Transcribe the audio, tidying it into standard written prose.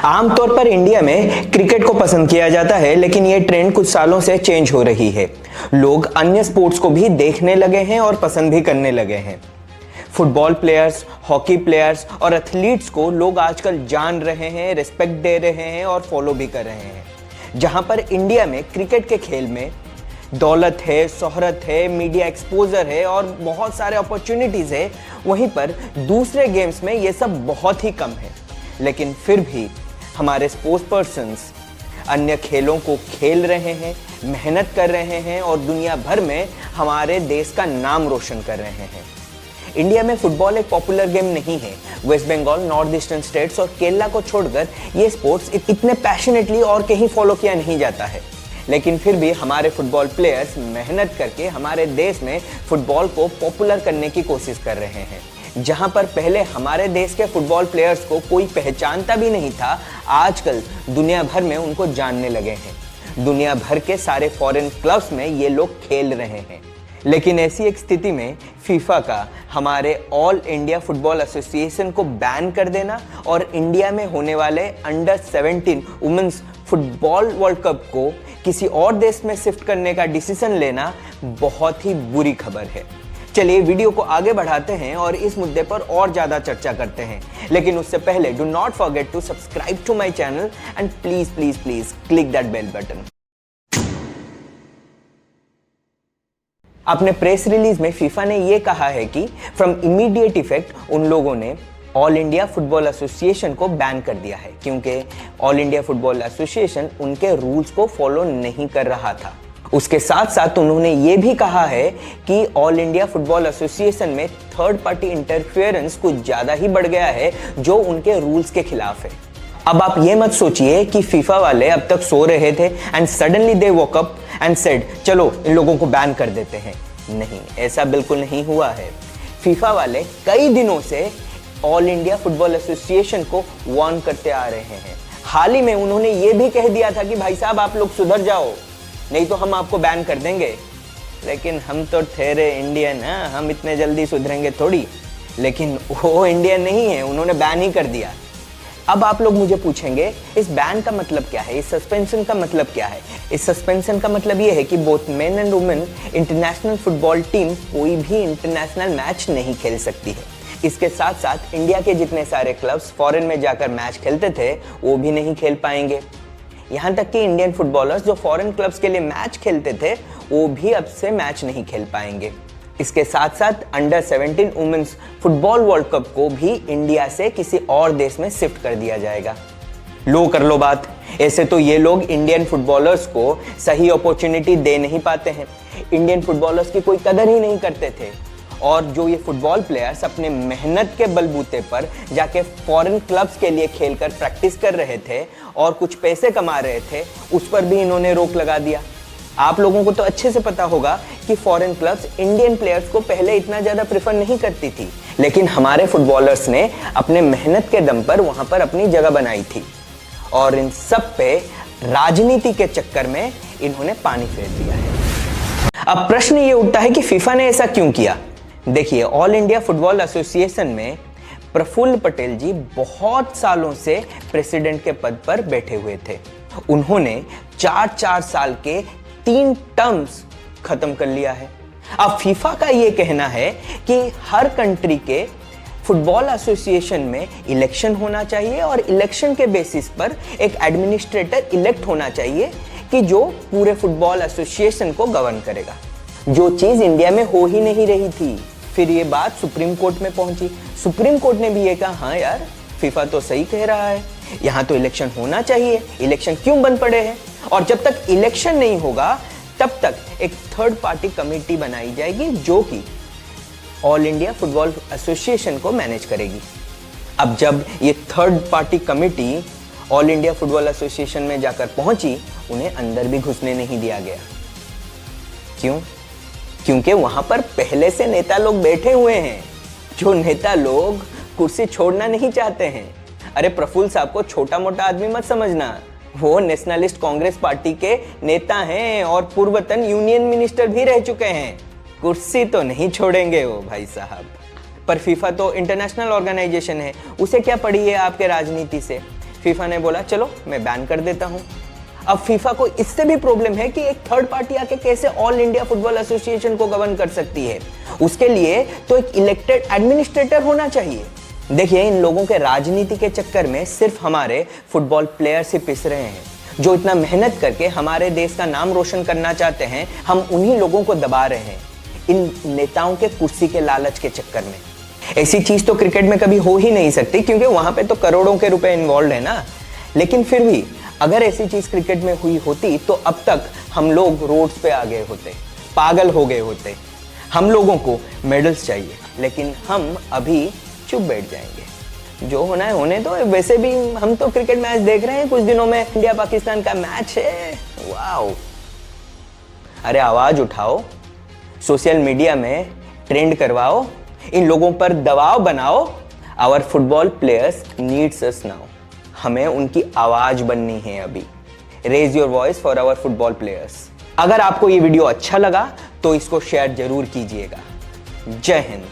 आमतौर पर इंडिया में क्रिकेट को पसंद किया जाता है, लेकिन ये ट्रेंड कुछ सालों से चेंज हो रही है। लोग अन्य स्पोर्ट्स को भी देखने लगे हैं और पसंद भी करने लगे हैं। फुटबॉल प्लेयर्स, हॉकी प्लेयर्स और एथलीट्स को लोग आजकल जान रहे हैं, रिस्पेक्ट दे रहे हैं और फॉलो भी कर रहे हैं। जहां पर इंडिया में क्रिकेट के खेल में दौलत है, शोहरत है, मीडिया एक्सपोजर है और बहुत सारे अपॉर्चुनिटीज है, वहीं पर दूसरे गेम्स में ये सब बहुत ही कम है। लेकिन फिर भी हमारे स्पोर्ट्स पर्सन्स अन्य खेलों को खेल रहे हैं, मेहनत कर रहे हैं और दुनिया भर में हमारे देश का नाम रोशन कर रहे हैं। इंडिया में फुटबॉल एक पॉपुलर गेम नहीं है। West Bengal, north eastern states और केरला को छोड़कर ये स्पोर्ट्स इतने पैशनेटली और कहीं फॉलो किया नहीं जाता है। लेकिन फिर भी हमारे फुटबॉल प्लेयर्स मेहनत करके हमारे देश में फुटबॉल को पॉपुलर करने की कोशिश कर रहे हैं। जहां पर पहले हमारे देश के फुटबॉल प्लेयर्स को कोई पहचानता भी नहीं था, आजकल दुनिया भर में उनको जानने लगे हैं। दुनिया भर के सारे फॉरेन क्लब्स में ये लोग खेल रहे हैं। लेकिन ऐसी एक स्थिति में फीफा का हमारे ऑल इंडिया फुटबॉल एसोसिएशन को बैन कर देना और इंडिया में होने वाले under 17 women's football world cup को किसी और देश में शिफ्ट करने का डिसीजन लेना बहुत ही बुरी खबर है। चलिए वीडियो को आगे बढ़ाते हैं और इस मुद्दे पर और ज्यादा चर्चा करते हैं। लेकिन उससे पहले do not forget to subscribe to my channel and please please please click that bell button. अपने प्रेस रिलीज में फीफा ने यह कहा है कि फ्रॉम इमीडिएट इफेक्ट उन लोगों ने ऑल इंडिया फुटबॉल एसोसिएशन को बैन कर दिया है, क्योंकि ऑल इंडिया फुटबॉल एसोसिएशन उनके रूल्स को फॉलो नहीं कर रहा था। उसके साथ साथ उन्होंने ये भी कहा है कि ऑल इंडिया फुटबॉल एसोसिएशन में थर्ड पार्टी इंटरफेरेंस कुछ ज्यादा ही बढ़ गया है, जो उनके रूल्स के खिलाफ है। अब आप ये मत सोचिए कि फीफा वाले अब तक सो रहे थे and suddenly they woke up and said चलो इन लोगों को बैन कर देते हैं। नहीं, ऐसा बिल्कुल नहीं हुआ है। फीफा वाले कई दिनों से ऑल इंडिया फुटबॉल एसोसिएशन को वार्न करते आ रहे हैं। हाल ही में उन्होंने ये भी कह दिया था कि भाई साहब आप लोग सुधर जाओ, नहीं तो हम आपको बैन कर देंगे। लेकिन हम तो ठहरे इंडियन हैं, हम इतने जल्दी सुधरेंगे थोड़ी। लेकिन वो इंडियन नहीं है, उन्होंने बैन ही कर दिया। अब आप लोग मुझे पूछेंगे इस बैन का मतलब क्या है, इस सस्पेंशन का मतलब क्या है। इस सस्पेंशन का मतलब ये है कि both men and women international football team कोई भी इंटरनेशनल मैच नहीं खेल सकती है। इसके साथ साथ इंडिया के जितने सारे क्लब्स फॉरेन में जाकर मैच खेलते थे वो भी नहीं खेल पाएंगे। यहाँ तक कि इंडियन फुटबॉलर्स जो फॉरेन क्लब्स के लिए मैच खेलते थे वो भी अब से मैच नहीं खेल पाएंगे। इसके साथ साथ under 17 women's football world cup को भी इंडिया से किसी और देश में शिफ्ट कर दिया जाएगा। लो कर लो बात। ऐसे तो ये लोग इंडियन फुटबॉलर्स को सही अपॉर्चुनिटी दे नहीं पाते हैं, इंडियन फुटबॉलर्स की कोई कदर ही नहीं करते थे। और जो ये फुटबॉल प्लेयर्स अपने मेहनत के बलबूते पर जाके फॉरेन क्लब्स के लिए खेलकर प्रैक्टिस कर रहे थे और कुछ पैसे कमा रहे थे, उस पर भी इन्होंने रोक लगा दिया। आप लोगों को तो अच्छे से पता होगा कि फॉरेन क्लब्स इंडियन प्लेयर्स को पहले इतना ज्यादा प्रेफर नहीं करती थी, लेकिन हमारे फुटबॉलर्स ने अपने मेहनत के दम पर वहां पर अपनी जगह बनाई थी और इन सब पे राजनीति के चक्कर में इन्होंने पानी फेर दिया है। अब प्रश्न ये उठता है कि फीफा ने ऐसा क्यों किया। देखिए, ऑल इंडिया फुटबॉल एसोसिएशन में प्रफुल्ल पटेल जी बहुत सालों से प्रेसिडेंट के पद पर बैठे हुए थे। उन्होंने 4-4 साल के 3 टर्म्स खत्म कर लिया है। अब फीफा का यह कहना है कि हर कंट्री के फुटबॉल एसोसिएशन में इलेक्शन होना चाहिए और इलेक्शन के बेसिस पर एक एडमिनिस्ट्रेटर इलेक्ट होना चाहिए कि जो पूरे फुटबॉल एसोसिएशन को गवर्न करेगा, जो चीज इंडिया में हो ही नहीं रही थी। फिर ये बात सुप्रीम कोर्ट में पहुंची। सुप्रीम कोर्ट ने भी ये कहा, हाँ यार फीफा तो सही कह रहा है, यहाँ तो इलेक्शन होना चाहिए, इलेक्शन क्यों बंद पड़े हैं। और जब तक इलेक्शन नहीं होगा तब तक एक थर्ड पार्टी कमेटी बनाई जाएगी जो कि ऑल इंडिया फुटबॉल एसोसिएशन को मैनेज करेगी। अब जब ये third party committee all India football association में जाकर पहुंची, उन्हें अंदर भी घुसने नहीं दिया गया। क्यों? क्योंकि वहां पर पहले से नेता लोग बैठे हुए हैं, जो नेता लोग कुर्सी छोड़ना नहीं चाहते हैं। अरे प्रफुल्ल साहब को छोटा मोटा आदमी मत समझना, वो नेशनलिस्ट कांग्रेस पार्टी के नेता हैं और पूर्वतन यूनियन मिनिस्टर भी रह चुके हैं। कुर्सी तो नहीं छोड़ेंगे वो भाई साहब। पर फीफा तो इंटरनेशनल ऑर्गेनाइजेशन है, उसे क्या पड़ी है आपके राजनीति से। फीफा ने बोला चलो मैं बैन कर देता हूं। अब फीफा को इससे भी प्रॉब्लम है कि एक थर्ड पार्टी आके कैसे ऑल इंडिया फुटबॉल एसोसिएशन को गवर्न कर सकती है। उसके लिए तो एक इलेक्टेड एडमिनिस्ट्रेटर होना चाहिए। देखिए, इन लोगों के राजनीति के चक्कर में सिर्फ हमारे फुटबॉल प्लेयर्स ही पिस रहे हैं। जो इतना मेहनत करके हमारे देश का नाम रोशन करना चाहते हैं, हम उन्हीं लोगों को दबा रहे हैं इन नेताओं के कुर्सी के लालच के चक्कर में। ऐसी चीज तो क्रिकेट में कभी हो ही नहीं सकती, क्योंकि वहां पे तो करोड़ों के रुपए इन्वॉल्व है ना। लेकिन फिर भी अगर ऐसी चीज क्रिकेट में हुई होती तो अब तक हम लोग रोड्स पे आ गए होते, पागल हो गए होते। हम लोगों को मेडल्स चाहिए, लेकिन हम अभी चुप बैठ जाएंगे। जो होना है होने दो। वैसे भी हम तो क्रिकेट मैच देख रहे हैं, कुछ दिनों में इंडिया पाकिस्तान का मैच है। वाओ, अरे आवाज उठाओ, सोशल मीडिया में ट्रेंड करवाओ, इन लोगों पर दबाव बनाओ। Our football players needs us now. हमें उनकी आवाज बननी है अभी। Raise your voice for our football players. अगर आपको ये वीडियो अच्छा लगा तो इसको शेयर जरूर कीजिएगा। जय हिंद।